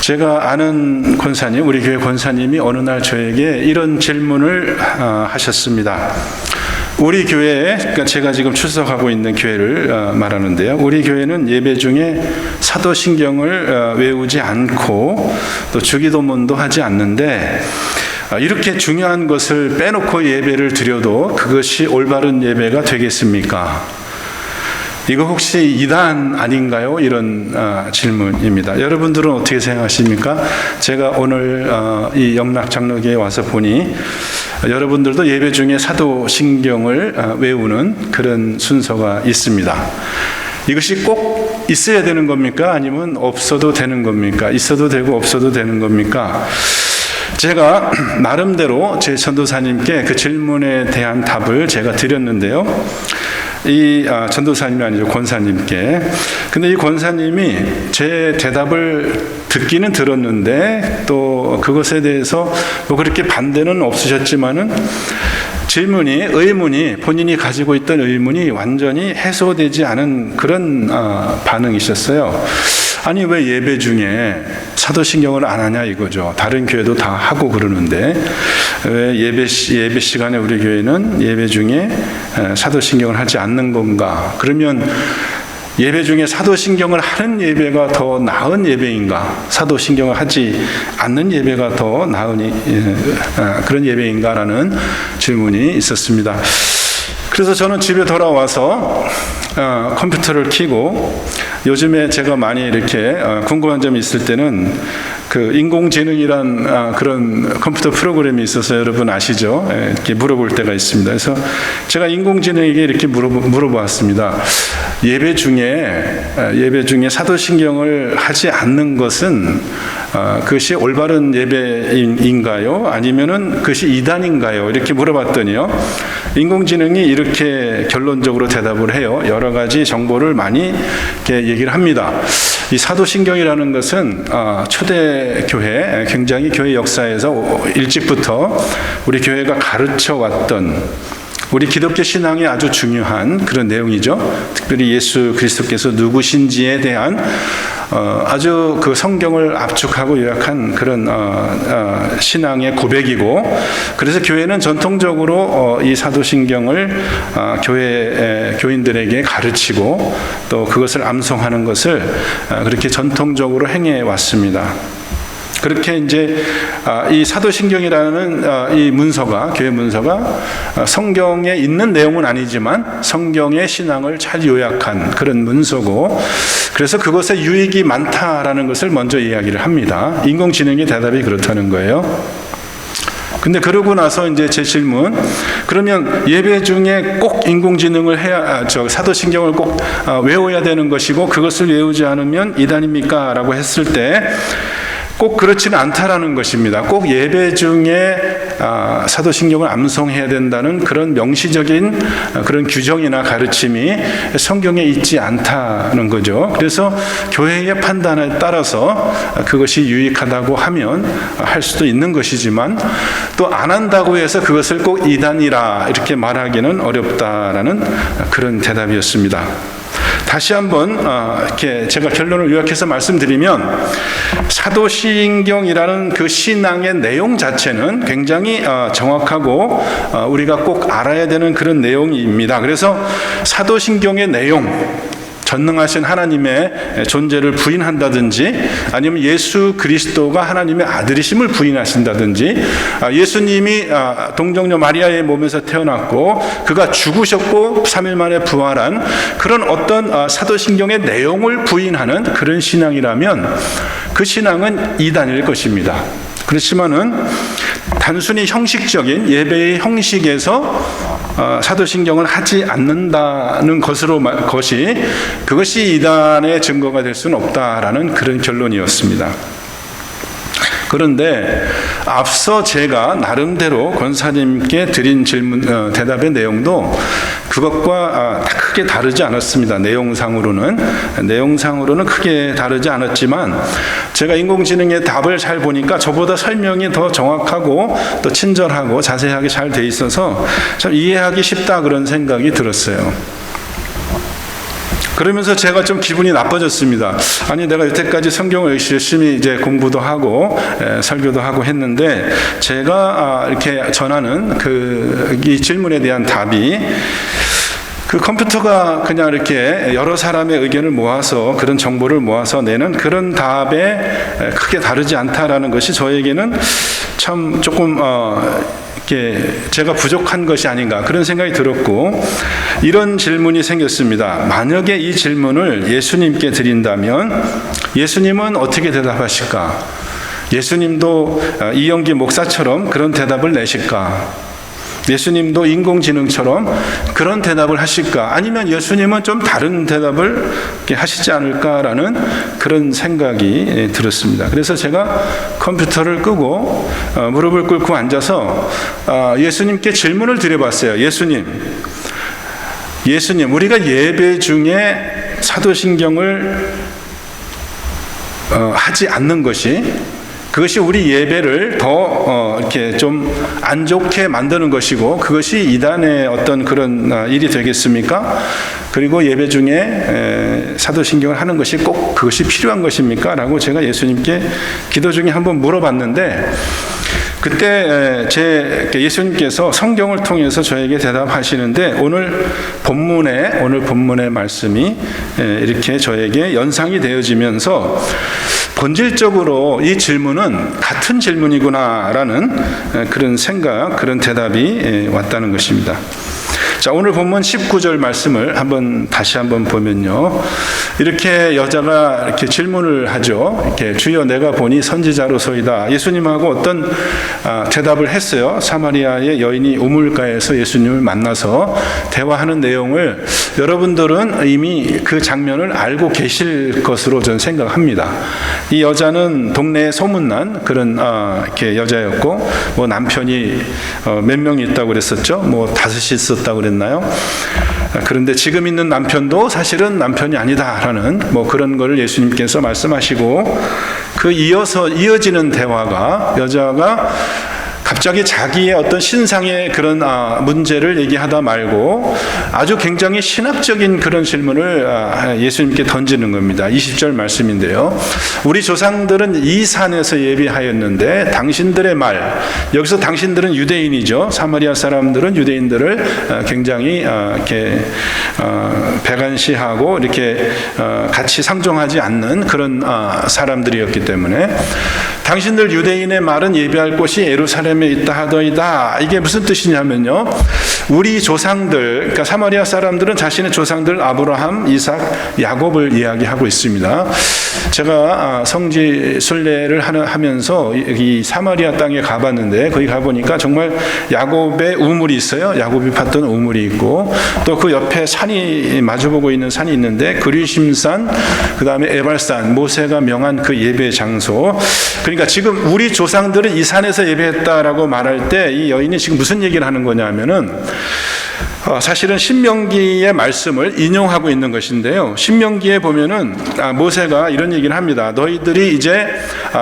제가 아는 권사님, 우리 교회 권사님이 어느 날 저에게 이런 질문을 하셨습니다. 우리 교회에, 그러니까 제가 지금 출석하고 있는 교회를 말하는데요. 우리 교회는 예배 중에 사도신경을 외우지 않고 또 주기도문도 하지 않는데 이렇게 중요한 것을 빼놓고 예배를 드려도 그것이 올바른 예배가 되겠습니까? 이거 혹시 이단 아닌가요? 이런 질문입니다. 여러분들은 어떻게 생각하십니까? 제가 오늘 이 영락 장로교에 와서 보니 여러분들도 예배 중에 사도신경을 외우는 그런 순서가 있습니다. 이것이 꼭 있어야 되는 겁니까? 아니면 없어도 되는 겁니까? 있어도 되고 없어도 되는 겁니까? 제가 나름대로 제 전도사님께 그 질문에 대한 답을 제가 드렸는데요. 이 전도사님이 아니죠, 권사님께. 근데 이 권사님이 제 대답을 듣기는 들었는데 또 그것에 대해서 뭐 그렇게 반대는 없으셨지만은 의문이, 본인이 가지고 있던 의문이 완전히 해소되지 않은 그런 반응이셨어요. 아니, 왜 예배 중에 사도신경을 안 하냐 이거죠. 다른 교회도 다 하고 그러는데 왜 예배 시간에 우리 교회는 예배 중에 사도신경을 하지 않는 건가? 그러면 예배 중에 사도신경을 하는 예배가 더 나은 예배인가? 사도신경을 하지 않는 예배가 더 나은 그런 예배인가라는 질문이 있었습니다. 그래서 저는 집에 돌아와서 컴퓨터를 켜고, 요즘에 제가 많이 이렇게 궁금한 점이 있을 때는 그 인공지능이란 그런 컴퓨터 프로그램이 있어서 여러분 아시죠? 이렇게 물어볼 때가 있습니다. 그래서 제가 인공지능에게 이렇게 물어보았습니다. 예배 중에 사도신경을 하지 않는 것은 그것이 올바른 예배인가요? 아니면은 그것이 이단인가요? 이렇게 물어봤더니요, 인공지능이 이렇게 결론적으로 대답을 해요. 여러 가지 정보를 많이 이렇게 얘기를 합니다. 이 사도신경이라는 것은 초대 교회, 굉장히 교회 역사에서 일찍부터 우리 교회가 가르쳐 왔던 우리 기독교 신앙에 아주 중요한 그런 내용이죠. 특별히 예수 그리스도께서 누구신지에 대한 아주 그 성경을 압축하고 요약한 그런 신앙의 고백이고, 그래서 교회는 전통적으로 이 사도신경을 교회 교인들에게 가르치고 또 그것을 암송하는 것을 그렇게 전통적으로 행해 왔습니다. 그렇게 이제 이 사도신경이라는 이 문서가, 교회 문서가 성경에 있는 내용은 아니지만 성경의 신앙을 잘 요약한 그런 문서고, 그래서 그것에 유익이 많다라는 것을 먼저 이야기를 합니다. 인공지능의 대답이 그렇다는 거예요. 근데 그러고 나서 이제 제 질문, 그러면 예배 중에 꼭 인공지능을 사도신경을 꼭 외워야 되는 것이고 그것을 외우지 않으면 이단입니까? 라고 했을 때 꼭 그렇지는 않다라는 것입니다. 꼭 예배 중에 사도신경을 암송해야 된다는 그런 명시적인 그런 규정이나 가르침이 성경에 있지 않다는 거죠. 그래서 교회의 판단에 따라서 그것이 유익하다고 하면 할 수도 있는 것이지만, 또 안 한다고 해서 그것을 꼭 이단이라 이렇게 말하기는 어렵다라는 그런 대답이었습니다. 다시 한번 이렇게 제가 결론을 요약해서 말씀드리면, 사도신경이라는 그 신앙의 내용 자체는 굉장히 정확하고 우리가 꼭 알아야 되는 그런 내용입니다. 그래서 사도신경의 내용, 전능하신 하나님의 존재를 부인한다든지, 아니면 예수 그리스도가 하나님의 아들이심을 부인하신다든지, 예수님이 동정녀 마리아의 몸에서 태어났고 그가 죽으셨고 3일 만에 부활한 그런 어떤 사도신경의 내용을 부인하는 그런 신앙이라면 그 신앙은 이단일 것입니다. 그렇지만은 단순히 형식적인 예배의 형식에서 사도신경을 하지 않는다는 그것이 이단의 증거가 될 수는 없다라는 그런 결론이었습니다. 그런데 앞서 제가 나름대로 권사님께 드린 대답의 내용도 그것과 크게 다르지 않았습니다. 내용상으로는 크게 다르지 않았지만, 제가 인공지능의 답을 잘 보니까 저보다 설명이 더 정확하고 또 친절하고 자세하게 잘 돼 있어서 참 이해하기 쉽다 그런 생각이 들었어요. 그러면서 제가 좀 기분이 나빠졌습니다. 아니, 내가 여태까지 성경을 열심히 이제 공부도 하고 설교도 하고 했는데, 제가 이렇게 전하는 이 질문에 대한 답이 그 컴퓨터가 그냥 이렇게 여러 사람의 의견을 모아서, 그런 정보를 모아서 내는 그런 답에 크게 다르지 않다라는 것이 저에게는 참 조금 제가 부족한 것이 아닌가, 그런 생각이 들었고, 이런 질문이 생겼습니다. 만약에 이 질문을 예수님께 드린다면 예수님은 어떻게 대답하실까? 예수님도 이영기 목사처럼 그런 대답을 내실까? 예수님도 인공지능처럼 그런 대답을 하실까? 아니면 예수님은 좀 다른 대답을 하시지 않을까라는 그런 생각이 들었습니다. 그래서 제가 컴퓨터를 끄고 무릎을 꿇고 앉아서 예수님께 질문을 드려봤어요. 예수님, 우리가 예배 중에 사도신경을 하지 않는 것이, 그것이 우리 예배를 더 이렇게 좀 안 좋게 만드는 것이고, 그것이 이단의 어떤 그런 일이 되겠습니까? 그리고 예배 중에 사도신경을 하는 것이 꼭 그것이 필요한 것입니까? 라고 제가 예수님께 기도 중에 한번 물어봤는데, 그때 예수님께서 성경을 통해서 저에게 대답하시는데, 오늘 본문의 말씀이 이렇게 저에게 연상이 되어지면서 본질적으로 이 질문은 같은 질문이구나라는 그런 생각, 그런 대답이 왔다는 것입니다. 자, 오늘 본문 19절 말씀을 다시 한번 보면요, 이렇게 여자가 이렇게 질문을 하죠. 이렇게, 주여, 내가 보니 선지자로소이다. 예수님하고 어떤 대답을 했어요. 사마리아의 여인이 우물가에서 예수님을 만나서 대화하는 내용을 여러분들은 이미 그 장면을 알고 계실 것으로 저는 생각합니다. 이 여자는 동네에 소문난 그런 이렇게 여자였고, 뭐 남편이 몇 명이 있다고 그랬었죠. 뭐 5이 있었다고 그랬나요? 그런데 지금 있는 남편도 사실은 남편이 아니다라는 뭐 그런 걸 예수님께서 말씀하시고, 그 이어지는 대화가, 여자가 갑자기 자기의 어떤 신상의 그런 문제를 얘기하다 말고 아주 굉장히 신학적인 그런 질문을 예수님께 던지는 겁니다. 20절 말씀인데요. 우리 조상들은 이 산에서 예배하였는데 당신들의 말, 여기서 당신들은 유대인이죠. 사마리아 사람들은 유대인들을 굉장히 이렇게 배관시하고 이렇게 같이 상종하지 않는 그런 사람들이었기 때문에, 당신들 유대인의 말은 예배할 곳이 예루살렘에 있다 하더이다. 이게 무슨 뜻이냐면요, 우리 조상들, 그러니까 사마리아 사람들은 자신의 조상들 아브라함, 이삭, 야곱을 이야기하고 있습니다. 제가 성지 순례를 하면서 이 사마리아 땅에 가봤는데, 거기 가보니까 정말 야곱의 우물이 있어요. 야곱이 팠던 우물이 있고, 또 그 옆에 산이 마주보고 있는 산이 있는데, 그리심산, 그 다음에 에발산, 모세가 명한 그 예배 장소. 그러니까 지금 우리 조상들은 이 산에서 예배했다라고 말할 때 이 여인이 지금 무슨 얘기를 하는 거냐면은, 사실은 신명기의 말씀을 인용하고 있는 것인데요. 신명기에 보면은 모세가 이런 얘기를 합니다. 너희들이 이제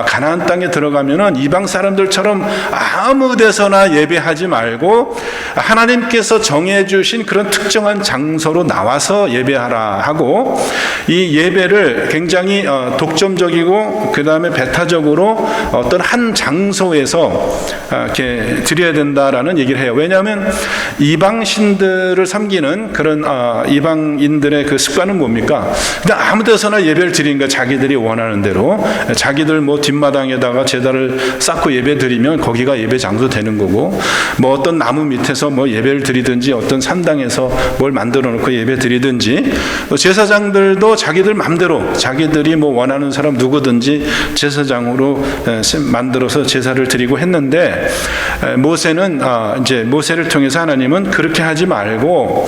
가나안 땅에 들어가면은 이방 사람들처럼 아무 데서나 예배하지 말고 하나님께서 정해주신 그런 특정한 장소로 나와서 예배하라 하고, 이 예배를 굉장히 독점적이고 그 다음에 배타적으로 어떤 한 장소에서 이렇게 드려야 된다라는 얘기를 해요. 왜냐하면 이방 신들을 섬기는 그런 이방인들의 그 습관은 뭡니까? 그냥 아무 데서나 예배를 드리는 거야. 자기들이 원하는 대로. 자기들 뭐 뒷마당에다가 제단을 쌓고 예배 드리면 거기가 예배 장소 되는 거고, 뭐 어떤 나무 밑에서 뭐 예배를 드리든지, 어떤 산당에서 뭘 만들어 놓고 예배 드리든지, 제사장들도 자기들 맘대로 자기들이 뭐 원하는 사람 누구든지 제사장으로 만들어서 제사를 드리고 했는데, 모세는 이제 모세를 통해서 하나님은 그렇게 하지 말고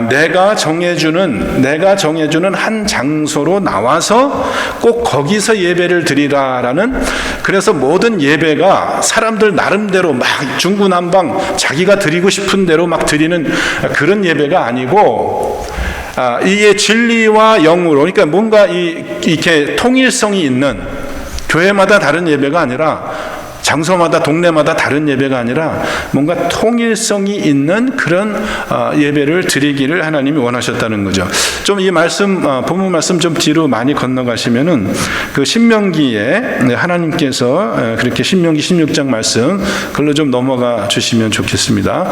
내가 정해주는 한 장소로 나와서 꼭 거기서 예배를 드리라라는, 그래서 모든 예배가 사람들 나름대로 막 중구난방 자기가 드리고 싶은 대로 막 드리는 그런 예배가 아니고, 이게 진리와 영으로, 그러니까 뭔가 이렇게 통일성이 있는, 교회마다 다른 예배가 아니라 장소마다 동네마다 다른 예배가 아니라 뭔가 통일성이 있는 그런 예배를 드리기를 하나님이 원하셨다는 거죠. 좀 이 말씀 본문 말씀 좀 뒤로 많이 건너가시면은 그 신명기에 하나님께서 그렇게 신명기 16장 말씀 그걸로 좀 넘어가 주시면 좋겠습니다.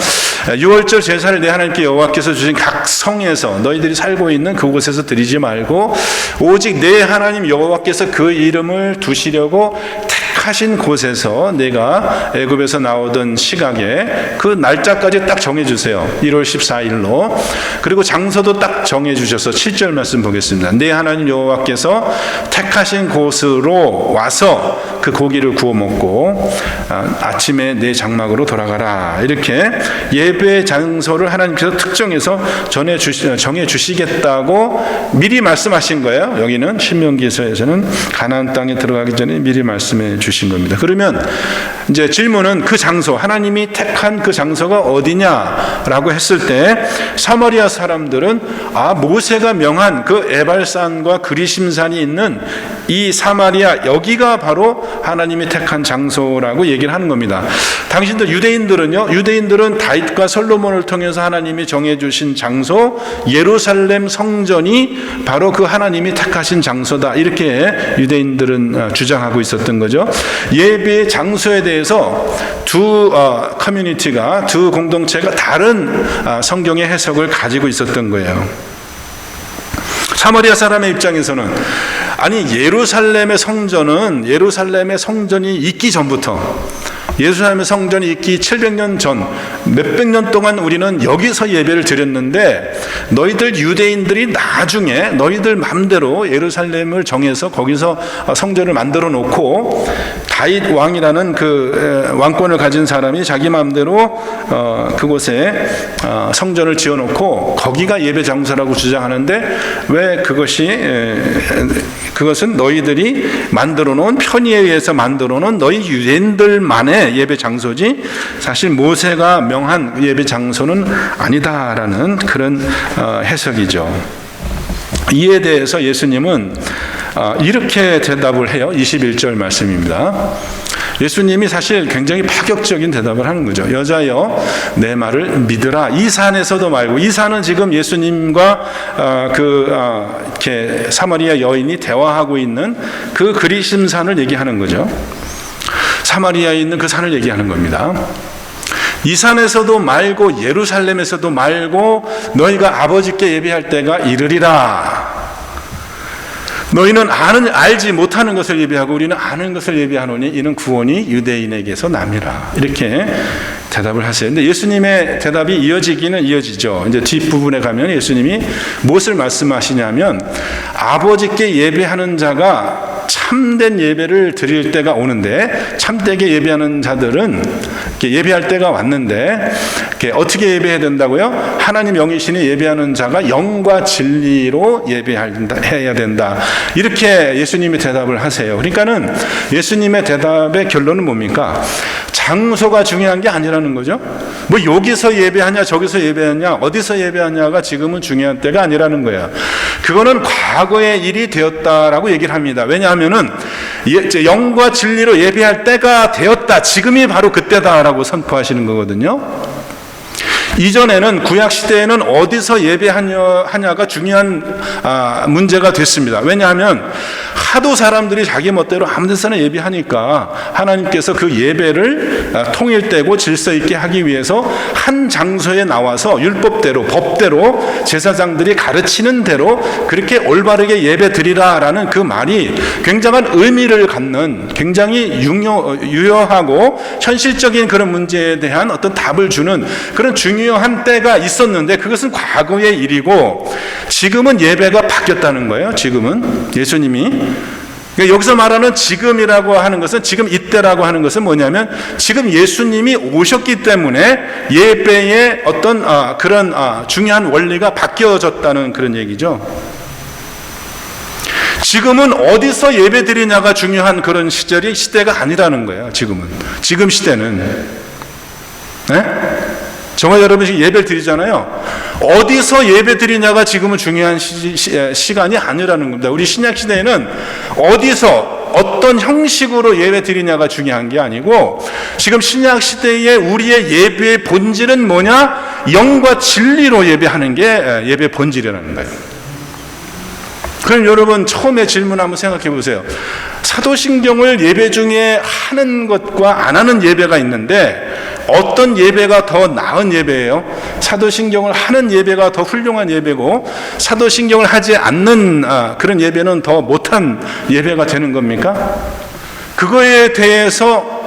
6월절 제사를 내 하나님께 여호와께서 주신 각 성에서 너희들이 살고 있는 그곳에서 드리지 말고 오직 내 하나님 여호와께서 그 이름을 두시려고 택하신 곳에서 내가 애굽에서 나오던 시각에 그 날짜까지 딱 정해주세요. 1월 14일로. 그리고 장소도 딱 정해주셔서 7절 말씀 보겠습니다. 내 하나님 여호와께서 택하신 곳으로 와서 그 고기를 구워 먹고 아침에 내 장막으로 돌아가라. 이렇게 예배 장소를 하나님께서 특정해서 정해 주시겠다고 미리 말씀하신 거예요. 여기는 신명기서에서는 가나안 땅에 들어가기 전에 미리 말씀해 주신 겁니다. 그러면 이제 질문은 그 장소, 하나님이 택한 그 장소가 어디냐라고 했을 때 사마리아 사람들은 모세가 명한 그 에발산과 그리심산이 있는 이 사마리아 여기가 바로 하나님이 택한 장소라고 얘기를 하는 겁니다. 당신들 유대인들은 다윗과 솔로몬을 통해서 하나님이 정해주신 장소 예루살렘 성전이 바로 그 하나님이 택하신 장소다. 이렇게 유대인들은 주장하고 있었던 거죠. 예배 장소에 대해서 두 커뮤니티가, 두 공동체가 다른 성경의 해석을 가지고 있었던 거예요. 사마리아 사람의 입장에서는 예루살렘의 성전이 있기 전부터 예루살렘의 성전이 있기 700년 전 몇백 년 동안 우리는 여기서 예배를 드렸는데 너희들 유대인들이 나중에 너희들 맘대로 예루살렘을 정해서 거기서 성전을 만들어 놓고 다윗 왕이라는 그 왕권을 가진 사람이 자기 맘대로 그곳에 성전을 지어 놓고 거기가 예배 장소라고 주장하는데 왜 그것은 너희들이 만들어 놓은 편의에 의해서 만들어 놓은 너희 유대인들만의 예배 장소지 사실 모세가 명한 예배 장소는 아니다라는 그런 해석이죠. 이에 대해서 예수님은 이렇게 대답을 해요. 21절 말씀입니다. 예수님이 사실 굉장히 파격적인 대답을 하는 거죠. 여자여 내 말을 믿으라. 이 산에서도 말고, 이 산은 지금 예수님과 이렇게 사마리아 여인이 대화하고 있는 그 그리심산을 얘기하는 거죠. 사마리아에 있는 그 산을 얘기하는 겁니다. 이 산에서도 말고 예루살렘에서도 말고 너희가 아버지께 예배할 때가 이르리라. 너희는 알지 못하는 것을 예배하고 우리는 아는 것을 예배하노니 이는 구원이 유대인에게서 남이라. 이렇게 대답을 하세요. 근데 예수님의 대답이 이어지기는 이어지죠. 이제 뒷부분에 가면 예수님이 무엇을 말씀하시냐면 아버지께 예배하는 자가 참된 예배를 드릴 때가 오는데 참되게 예배하는 자들은 예배할 때가 왔는데 어떻게 예배해야 된다고요? 하나님 영이시니 예배하는 자가 영과 진리로 예배해야 된다. 이렇게 예수님이 대답을 하세요. 그러니까는 예수님의 대답의 결론은 뭡니까? 장소가 중요한 게 아니라는 거죠. 뭐 여기서 예배하냐 저기서 예배하냐 어디서 예배하냐가 지금은 중요한 때가 아니라는 거예요. 그거는 과거의 일이 되었다라고 얘기를 합니다. 왜냐하면은 영과 진리로 예배할 때가 되었다. 지금이 바로 그때다라고 선포하시는 거거든요. 이전에는 구약시대에는 어디서 예배하냐가 중요한 문제가 됐습니다. 왜냐하면 하도 사람들이 자기 멋대로 아무 데서나 예배하니까 하나님께서 그 예배를 통일되고 질서 있게 하기 위해서 한 장소에 나와서 율법대로 법대로 제사장들이 가르치는 대로 그렇게 올바르게 예배 드리라라는 그 말이 굉장한 의미를 갖는 굉장히 유효하고 현실적인 그런 문제에 대한 어떤 답을 주는 그런 중요한 때가 있었는데 그것은 과거의 일이고 지금은 예배가 바뀌었다는 거예요. 지금은 예수님이 그러니까 여기서 말하는 지금이라고 하는 것은 지금 이때라고 하는 것은 뭐냐면 지금 예수님이 오셨기 때문에 예배의 어떤 그런 중요한 원리가 바뀌어졌다는 그런 얘기죠. 지금은 어디서 예배 드리냐가 중요한 그런 시대가 아니라는 거예요. 지금 시대는 네? 정말 여러분이 예배를 드리잖아요. 어디서 예배 드리냐가 지금은 중요한 시간이 아니라는 겁니다. 우리 신약 시대에는 어디서 어떤 형식으로 예배 드리냐가 중요한 게 아니고, 지금 신약 시대에 우리의 예배의 본질은 뭐냐? 영과 진리로 예배하는 게 예배의 본질이라는 거예요. 그럼 여러분, 처음에 질문 한번 생각해 보세요. 사도신경을 예배 중에 하는 것과 안 하는 예배가 있는데 어떤 예배가 더 나은 예배예요? 사도신경을 하는 예배가 더 훌륭한 예배고, 사도신경을 하지 않는 그런 예배는 더 못한 예배가 되는 겁니까? 그거에 대해서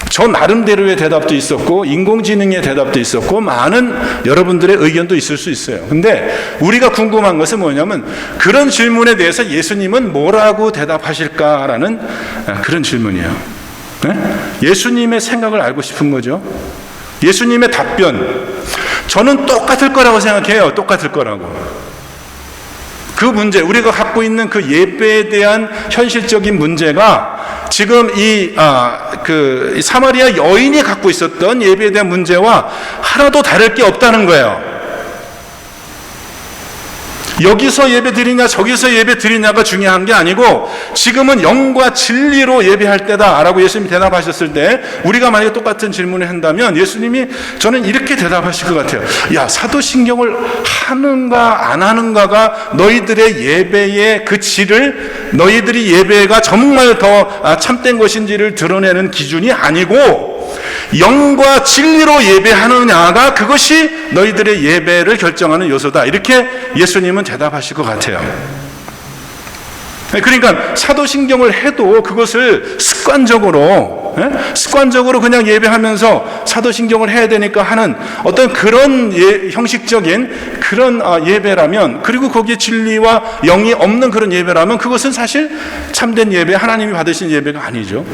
저 나름대로의 대답도 있었고, 인공지능의 대답도 있었고, 많은 여러분들의 의견도 있을 수 있어요. 근데 우리가 궁금한 것은 뭐냐면, 그런 질문에 대해서 예수님은 뭐라고 대답하실까라는 그런 질문이에요. 네? 예수님의 생각을 알고 싶은 거죠. 예수님의 답변, 저는 똑같을 거라고 생각해요. 똑같을 거라고. 그 문제, 우리가 갖고 있는 그 예배에 대한 현실적인 문제가 지금 이 사마리아 여인이 갖고 있었던 예배에 대한 문제와 하나도 다를 게 없다는 거예요. 여기서 예배 드리냐 저기서 예배 드리냐가 중요한 게 아니고, 지금은 영과 진리로 예배할 때다라고 예수님이 대답하셨을 때, 우리가 만약에 똑같은 질문을 한다면 예수님이 저는 이렇게 대답하실 것 같아요. 야, 사도신경을 하는가 안 하는가가 너희들의 예배의 그 질을, 너희들이 예배가 정말 더 참된 것인지를 드러내는 기준이 아니고, 영과 진리로 예배하느냐가 그것이 너희들의 예배를 결정하는 요소다. 이렇게 예수님은 대답하실 것 같아요. 그러니까 사도신경을 해도 그것을 습관적으로 그냥 예배하면서 사도신경을 해야 되니까 하는 어떤 그런 형식적인 그런 예배라면, 그리고 거기에 진리와 영이 없는 그런 예배라면, 그것은 사실 참된 예배, 하나님이 받으신 예배가 아니죠.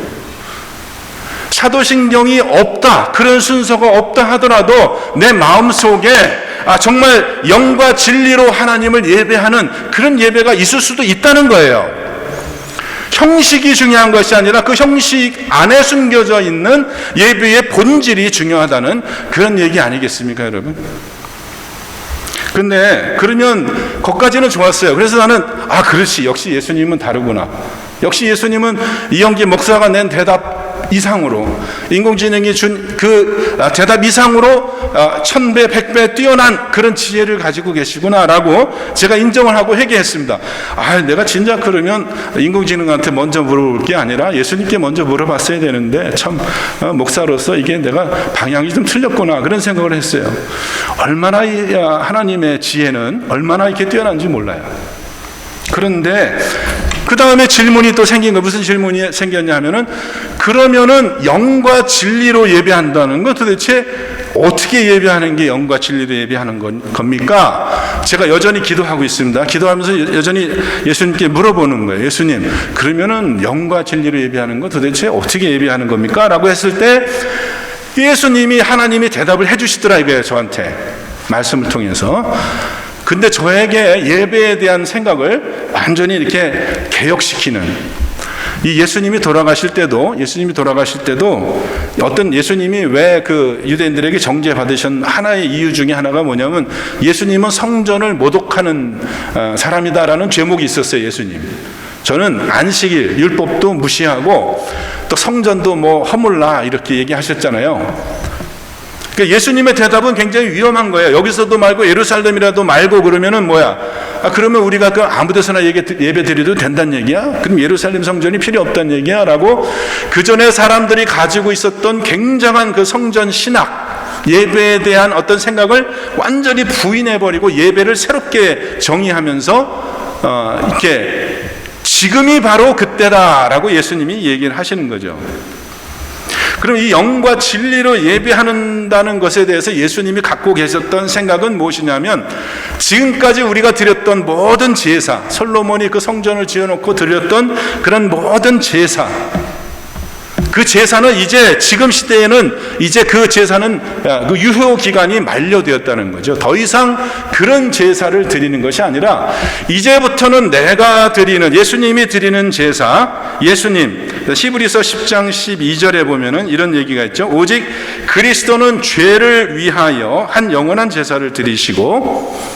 사도신경이 없다, 그런 순서가 없다 하더라도 내 마음속에 정말 영과 진리로 하나님을 예배하는 그런 예배가 있을 수도 있다는 거예요. 형식이 중요한 것이 아니라 그 형식 안에 숨겨져 있는 예배의 본질이 중요하다는 그런 얘기 아니겠습니까, 여러분? 근데 그러면 거기까지는 좋았어요. 그래서 나는 그렇지, 역시 예수님은 다르구나. 역시 예수님은 이영기 목사가 낸 대답 이상으로, 인공지능이 준 그 대답 이상으로 1000배, 100배 뛰어난 그런 지혜를 가지고 계시구나라고 제가 인정을 하고 회개했습니다. 내가 진작 그러면 인공지능한테 먼저 물어볼 게 아니라 예수님께 먼저 물어봤어야 되는데, 참 목사로서 이게 내가 방향이 좀 틀렸구나, 그런 생각을 했어요. 얼마나 하나님의 지혜는 얼마나 이렇게 뛰어난지 몰라요. 그런데 그 다음에 질문이 또 생긴 거, 무슨 질문이 생겼냐 하면은, 그러면은 영과 진리로 예배한다는 건 도대체 어떻게 예배하는 게 영과 진리로 예배하는 겁니까? 제가 여전히 기도하고 있습니다. 기도하면서 여전히 예수님께 물어보는 거예요. 예수님, 그러면은 영과 진리로 예배하는 건 도대체 어떻게 예배하는 겁니까? 라고 했을 때 예수님이, 하나님이 대답을 해주시더라 이거예요, 저한테 말씀을 통해서. 근데 저에게 예배에 대한 생각을 완전히 이렇게 개혁시키는, 이 예수님이 돌아가실 때도 어떤, 예수님이 왜 그 유대인들에게 정죄받으신 하나의 이유 중에 하나가 뭐냐면, 예수님은 성전을 모독하는 사람이다라는 죄목이 있었어요. 예수님, 저는 안식일 율법도 무시하고 또 성전도 허물라 이렇게 얘기하셨잖아요. 그러니까 예수님의 대답은 굉장히 위험한 거예요. 여기서도 말고 예루살렘이라도 말고 그러면은 뭐야? 그러면 우리가 그 아무 데서나 예배 드려도 된다는 얘기야? 그럼 예루살렘 성전이 필요 없다는 얘기야? 라고 그 전에 사람들이 가지고 있었던 굉장한 그 성전 신학, 예배에 대한 어떤 생각을 완전히 부인해버리고 예배를 새롭게 정의하면서 이렇게 지금이 바로 그때다라고 예수님이 얘기를 하시는 거죠. 그럼 이 영과 진리로 예배한다는 것에 대해서 예수님이 갖고 계셨던 생각은 무엇이냐면, 지금까지 우리가 드렸던 모든 제사, 솔로몬이 그 성전을 지어놓고 드렸던 그런 모든 제사, 그 제사는 이제 지금 시대에는 이제 그 제사는 그 유효 기간이 만료되었다는 거죠. 더 이상 그런 제사를 드리는 것이 아니라 이제부터는 내가 드리는, 예수님이 드리는 제사, 예수님, 히브리서 10장 12절에 보면은 이런 얘기가 있죠. 오직 그리스도는 죄를 위하여 한 영원한 제사를 드리시고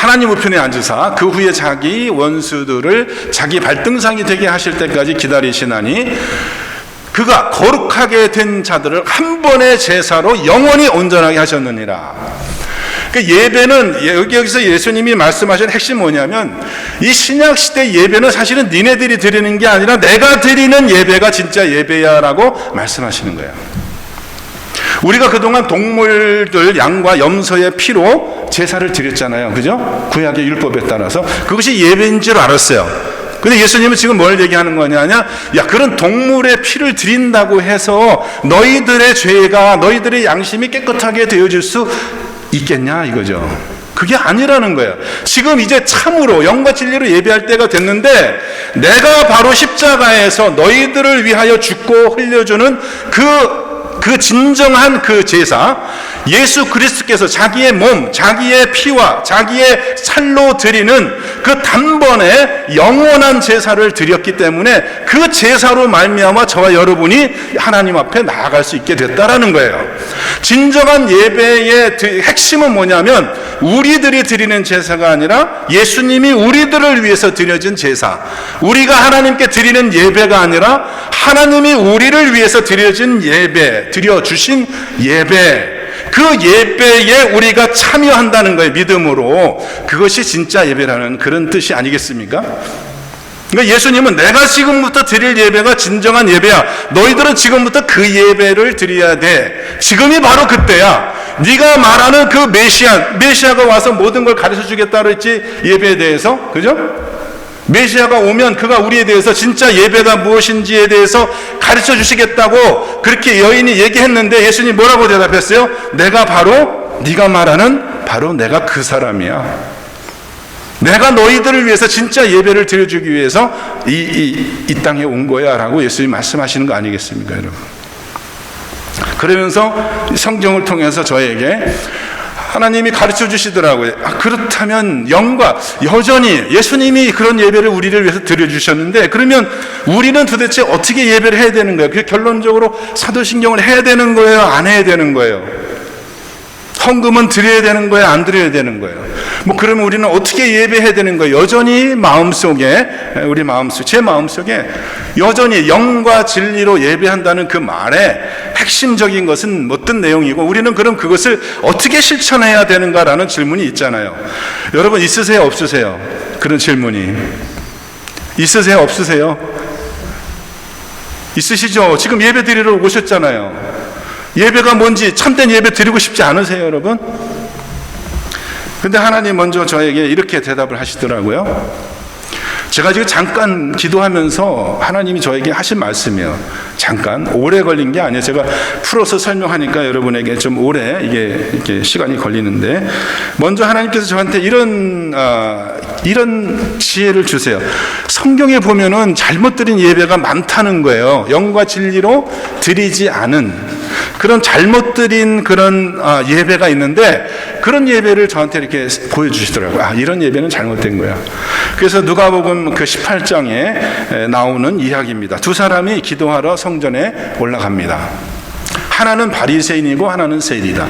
하나님 우편에 앉으사 그 후에 자기 원수들을 자기 발등상이 되게 하실 때까지 기다리시나니 그가 거룩하게 된 자들을 한 번의 제사로 영원히 온전하게 하셨느니라. 예배는 여기서 예수님이 말씀하신 핵심이 뭐냐면 이 신약시대 예배는 사실은 니네들이 드리는 게 아니라 내가 드리는 예배가 진짜 예배야 라고 말씀하시는 거예요. 우리가 그동안 동물들 양과 염소의 피로 제사를 드렸잖아요. 그죠? 구약의 율법에 따라서 그것이 예배인 줄 알았어요. 근데 예수님은 지금 뭘 얘기하는 거냐냐? 야, 그런 동물의 피를 드린다고 해서 너희들의 죄가, 너희들의 양심이 깨끗하게 되어질 수 있겠냐 이거죠. 그게 아니라는 거예요. 지금 이제 참으로 영과 진리로 예배할 때가 됐는데 내가 바로 십자가에서 너희들을 위하여 죽고 흘려주는 그 진정한 그 제사, 예수 그리스도께서 자기의 몸, 자기의 피와 자기의 살로 드리는 그 단번에 영원한 제사를 드렸기 때문에 그 제사로 말미암아 저와 여러분이 하나님 앞에 나아갈 수 있게 됐다라는 거예요. 진정한 예배의 핵심은 뭐냐면 우리들이 드리는 제사가 아니라 예수님이 우리들을 위해서 드려진 제사, 우리가 하나님께 드리는 예배가 아니라 하나님이 우리를 위해서 드려진 예배, 드려주신 예배, 그 예배에 우리가 참여한다는 거예요. 믿음으로. 그것이 진짜 예배라는 그런 뜻이 아니겠습니까? 그러니까 예수님은 내가 지금부터 드릴 예배가 진정한 예배야. 너희들은 지금부터 그 예배를 드려야 돼. 지금이 바로 그때야. 네가 말하는 그 메시아가 와서 모든 걸 가르쳐 주겠다 그랬지, 예배에 대해서. 그죠? 메시아가 오면 그가 우리에 대해서 진짜 예배가 무엇인지에 대해서 가르쳐 주시겠다고 그렇게 여인이 얘기했는데 예수님이 뭐라고 대답했어요? 내가 바로 네가 말하는 바로 내가 그 사람이야. 내가 너희들을 위해서 진짜 예배를 드려주기 위해서 이 땅에 온 거야 라고 예수님이 말씀하시는 거 아니겠습니까, 여러분? 그러면서 성경을 통해서 저에게 하나님이 가르쳐 주시더라고요. 그렇다면 여전히 예수님이 그런 예배를 우리를 위해서 드려주셨는데 그러면 우리는 도대체 어떻게 예배를 해야 되는 거예요? 그게 결론적으로 사도신경을 해야 되는 거예요? 안 해야 되는 거예요? 헌금은 드려야 되는 거예요? 안 드려야 되는 거예요? 그러면 우리는 어떻게 예배해야 되는 거예요? 여전히 제 마음속에 여전히 영과 진리로 예배한다는 그 말에 핵심적인 것은 어떤 내용이고 우리는 그럼 그것을 어떻게 실천해야 되는가라는 질문이 있잖아요. 여러분 있으세요? 없으세요? 그런 질문이 있으세요? 없으세요? 있으시죠? 지금 예배 드리러 오셨잖아요. 예배가 뭔지 참된 예배 드리고 싶지 않으세요, 여러분? 근데 하나님 먼저 저에게 이렇게 대답을 하시더라고요. 제가 지금 잠깐 기도하면서 하나님이 저에게 하신 말씀이에요. 잠깐, 오래 걸린 게 아니에요. 제가 풀어서 설명하니까 여러분에게 좀 오래 이게 시간이 걸리는데, 먼저 하나님께서 저한테 이런 지혜를 주세요. 성경에 보면은 잘못 드린 예배가 많다는 거예요. 영과 진리로 드리지 않은 그런 잘못 드린 그런 예배가 있는데, 그런 예배를 저한테 이렇게 보여주시더라고요. 이런 예배는 잘못된 거야. 그래서 누가복음 그 18장에 나오는 이야기입니다. 두 사람이 기도하러 성전에 올라갑니다. 하나는 바리새인이고 하나는 세리다.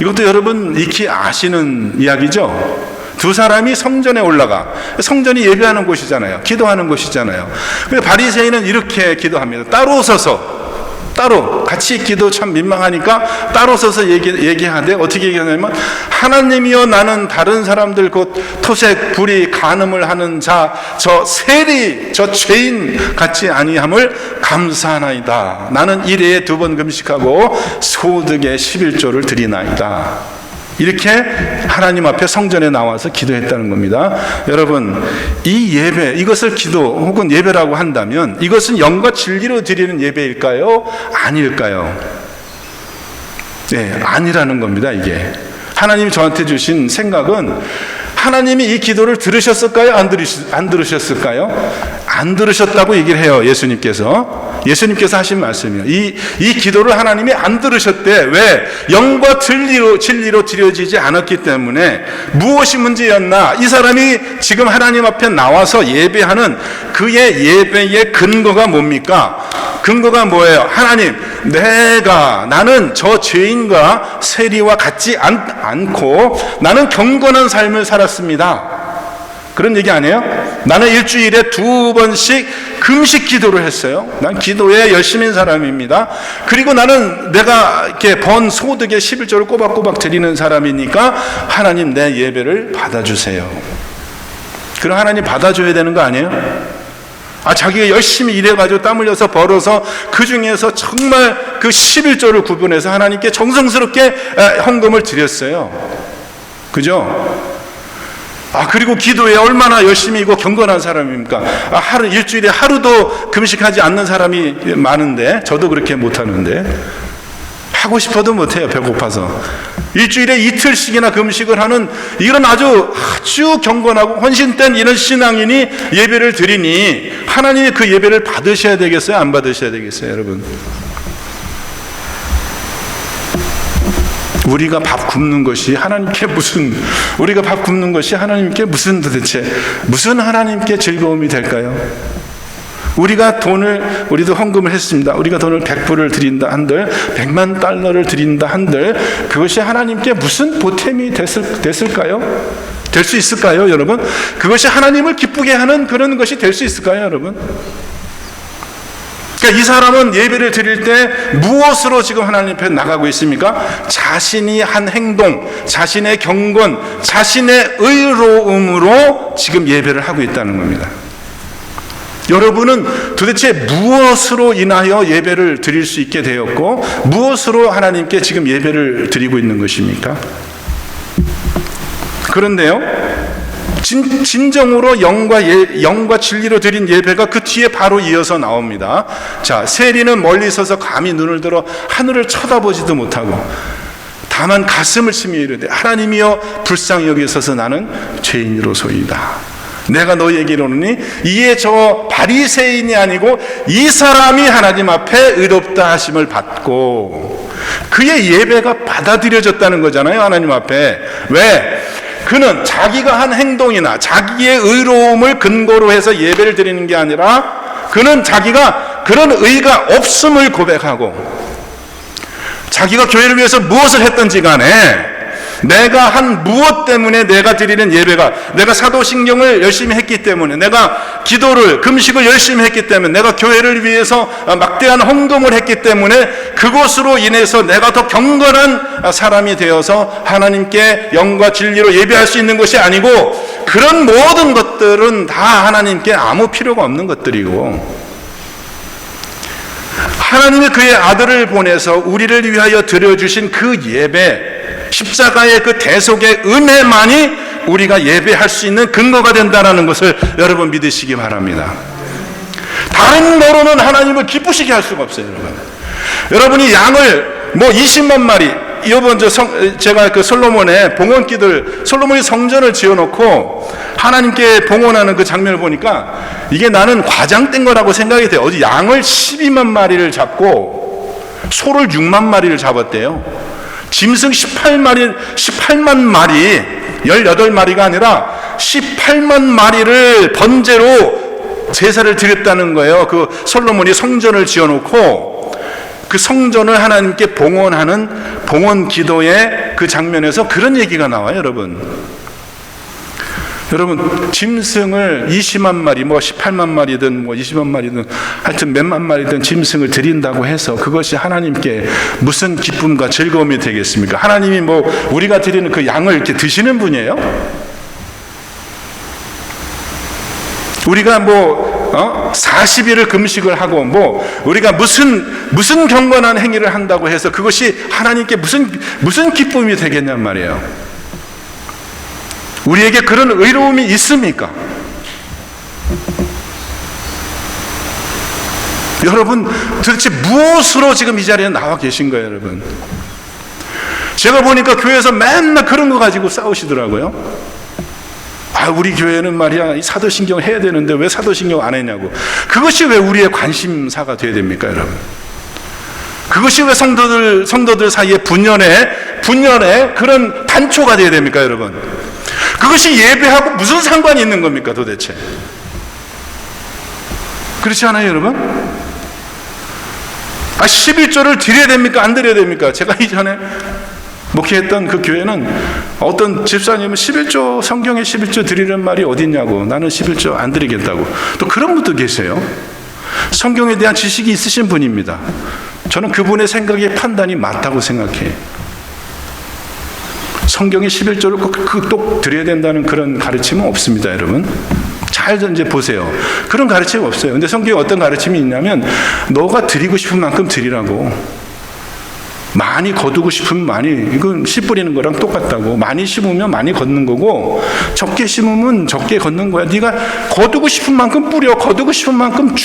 이것도 여러분 익히 아시는 이야기죠. 두 사람이 성전에 올라가. 성전이 예배하는 곳이잖아요. 기도하는 곳이잖아요. 바리새인은 이렇게 기도합니다. 따로 같이 있기도 참 민망하니까 따로 서서 얘기하되 어떻게 얘기하냐면, 하나님이여, 나는 다른 사람들 곧 토색, 불의, 간음을 하는 자, 저 세리, 저 죄인 같지 아니함을 감사하나이다. 나는 일회에 2번 금식하고 소득의 11조를 드리나이다. 이렇게 하나님 앞에 성전에 나와서 기도했다는 겁니다. 여러분, 이 예배, 이것을 기도 혹은 예배라고 한다면 이것은 영과 진리로 드리는 예배일까요? 아닐까요? 네, 아니라는 겁니다. 이게 하나님이 저한테 주신 생각은, 하나님이 이 기도를 들으셨을까요? 안 들으셨을까요? 안 들으셨다고 얘기를 해요. 예수님께서 하신 말씀이에요. 이 기도를 하나님이 안 들으셨대. 왜? 영과 진리로 드려지지 않았기 때문에. 무엇이 문제였나? 이 사람이 지금 하나님 앞에 나와서 예배하는 그의 예배의 근거가 뭡니까? 근거가 뭐예요? 하나님, 나는 저 죄인과 세리와 같지 않고 나는 경건한 삶을 살았습니다. 받았습니다. 그런 얘기 아니에요? 나는 일주일에 2번씩 금식 기도를 했어요. 난 기도에 열심인 사람입니다. 그리고 나는 내가 이렇게 번 소득의 11조를 꼬박꼬박 드리는 사람이니까 하나님 내 예배를 받아주세요. 그럼 하나님 받아줘야 되는 거 아니에요? 자기가 열심히 일해가지고 땀 흘려서 벌어서 그 중에서 정말 그 11조를 구분해서 하나님께 정성스럽게 헌금을 드렸어요. 그죠? 그리고 기도에 얼마나 열심히고 경건한 사람입니까? 일주일에 하루도 금식하지 않는 사람이 많은데, 저도 그렇게 못하는데, 하고 싶어도 못해요, 배고파서. 일주일에 이틀씩이나 금식을 하는 이런 아주 경건하고 헌신된 이런 신앙인이 예배를 드리니 하나님이 그 예배를 받으셔야 되겠어요? 안 받으셔야 되겠어요, 여러분? 우리가 밥 굶는 것이 하나님께 우리가 밥 굶는 것이 하나님께 도대체 무슨 하나님께 즐거움이 될까요? 우리도 헌금을 했습니다. 우리가 돈을 100불을 드린다 한들, 100만 달러를 드린다 한들, 그것이 하나님께 무슨 보탬이 됐을까요? 될 수 있을까요, 여러분? 그것이 하나님을 기쁘게 하는 그런 것이 될 수 있을까요, 여러분? 그러니까 이 사람은 예배를 드릴 때 무엇으로 지금 하나님 앞에 나가고 있습니까? 자신이 한 행동, 자신의 경건, 자신의 의로움으로 지금 예배를 하고 있다는 겁니다. 여러분은 도대체 무엇으로 인하여 예배를 드릴 수 있게 되었고, 무엇으로 하나님께 지금 예배를 드리고 있는 것입니까? 그런데요, 진정으로 영과 진리로 드린 예배가 그 뒤에 바로 이어서 나옵니다. 자, 세리는 멀리 서서 감히 눈을 들어 하늘을 쳐다보지도 못하고 다만 가슴을 치며 이르되, 하나님이여 불쌍히 여기소서, 나는 죄인으로소이다. 내가 너희에게 이르노니 이에 저 바리새인이 아니고 이 사람이 하나님 앞에 의롭다 하심을 받고, 그의 예배가 받아들여졌다는 거잖아요, 하나님 앞에. 왜? 그는 자기가 한 행동이나 자기의 의로움을 근거로 해서 예배를 드리는 게 아니라, 그는 자기가 그런 의가 없음을 고백하고, 자기가 교회를 위해서 무엇을 했든지 간에 내가 한 무엇 때문에 내가 드리는 예배가, 내가 사도신경을 열심히 했기 때문에, 내가 기도를, 금식을 열심히 했기 때문에, 내가 교회를 위해서 막대한 헌금을 했기 때문에 그것으로 인해서 내가 더 경건한 사람이 되어서 하나님께 영과 진리로 예배할 수 있는 것이 아니고, 그런 모든 것들은 다 하나님께 아무 필요가 없는 것들이고, 하나님이 그의 아들을 보내서 우리를 위하여 드려주신 그 예배, 십자가의 그 대속의 은혜만이 우리가 예배할 수 있는 근거가 된다는 것을 여러분 믿으시기 바랍니다. 다른 거로는 하나님을 기쁘시게 할 수가 없어요, 여러분. 여러분이 양을 20만 마리, 이번 제가 그 솔로몬의 봉헌기들, 솔로몬이 성전을 지어놓고 하나님께 봉헌하는 그 장면을 보니까 이게 나는 과장된 거라고 생각이 돼요. 어디 양을 12만 마리를 잡고 소를 6만 마리를 잡았대요. 짐승 18만 마리, 18마리가 아니라 18만 마리를 번제로 제사를 드렸다는 거예요. 그 솔로몬이 성전을 지어놓고 그 성전을 하나님께 봉헌하는 봉헌 기도의 그 장면에서 그런 얘기가 나와요, 여러분. 여러분, 짐승을 20만 마리, 18만 마리든 20만 마리든 하여튼 몇만 마리든 짐승을 드린다고 해서 그것이 하나님께 무슨 기쁨과 즐거움이 되겠습니까? 하나님이 우리가 드리는 그 양을 이렇게 드시는 분이에요? 우리가 40일을 금식을 하고 우리가 무슨 경건한 행위를 한다고 해서 그것이 하나님께 무슨 기쁨이 되겠냔 말이에요. 우리에게 그런 의로움이 있습니까? 여러분, 도대체 무엇으로 지금 이 자리에 나와 계신 거예요, 여러분? 제가 보니까 교회에서 맨날 그런 거 가지고 싸우시더라고요. 우리 교회는 말이야, 이 사도신경 해야 되는데 왜 사도신경 안 했냐고. 그것이 왜 우리의 관심사가 돼야 됩니까, 여러분? 그것이 왜 성도들 사이에 분열의 그런 단초가 돼야 됩니까, 여러분? 그것이 예배하고 무슨 상관이 있는 겁니까, 도대체? 그렇지 않아요, 여러분? 11조를 드려야 됩니까, 안 드려야 됩니까? 제가 이전에 목회했던 그 교회는 어떤 집사님은 11조, 성경에 11조 드리는 말이 어딨냐고, 나는 11조 안 드리겠다고. 또 그런 분도 계세요. 성경에 대한 지식이 있으신 분입니다. 저는 그분의 생각이 판단이 맞다고 생각해요. 성경에 11조를 꼭 드려야 된다는 그런 가르침은 없습니다, 여러분. 잘 이제 보세요. 그런 가르침이 없어요. 근데 성경에 어떤 가르침이 있냐면, 너가 드리고 싶은 만큼 드리라고. 많이 거두고 싶으면 많이, 이건 씨 뿌리는 거랑 똑같다고. 많이 심으면 많이 걷는 거고, 적게 심으면 적게 걷는 거야. 네가 거두고 싶은 만큼 뿌려, 거두고 싶은 만큼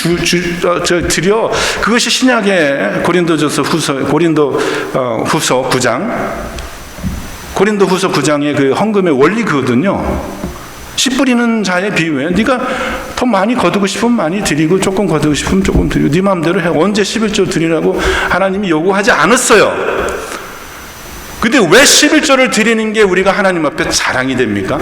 드려. 그것이 신약의 고린도후서 9장, 고린도후서 9장의 그 헌금의 원리거든요. 씨 뿌리는 자의 비유예요. 네가 더 많이 거두고 싶으면 많이 드리고, 조금 거두고 싶으면 조금 드리고, 네 마음대로 해. 언제 11조 드리라고 하나님이 요구하지 않았어요. 근데 왜 11조를 드리는 게 우리가 하나님 앞에 자랑이 됩니까?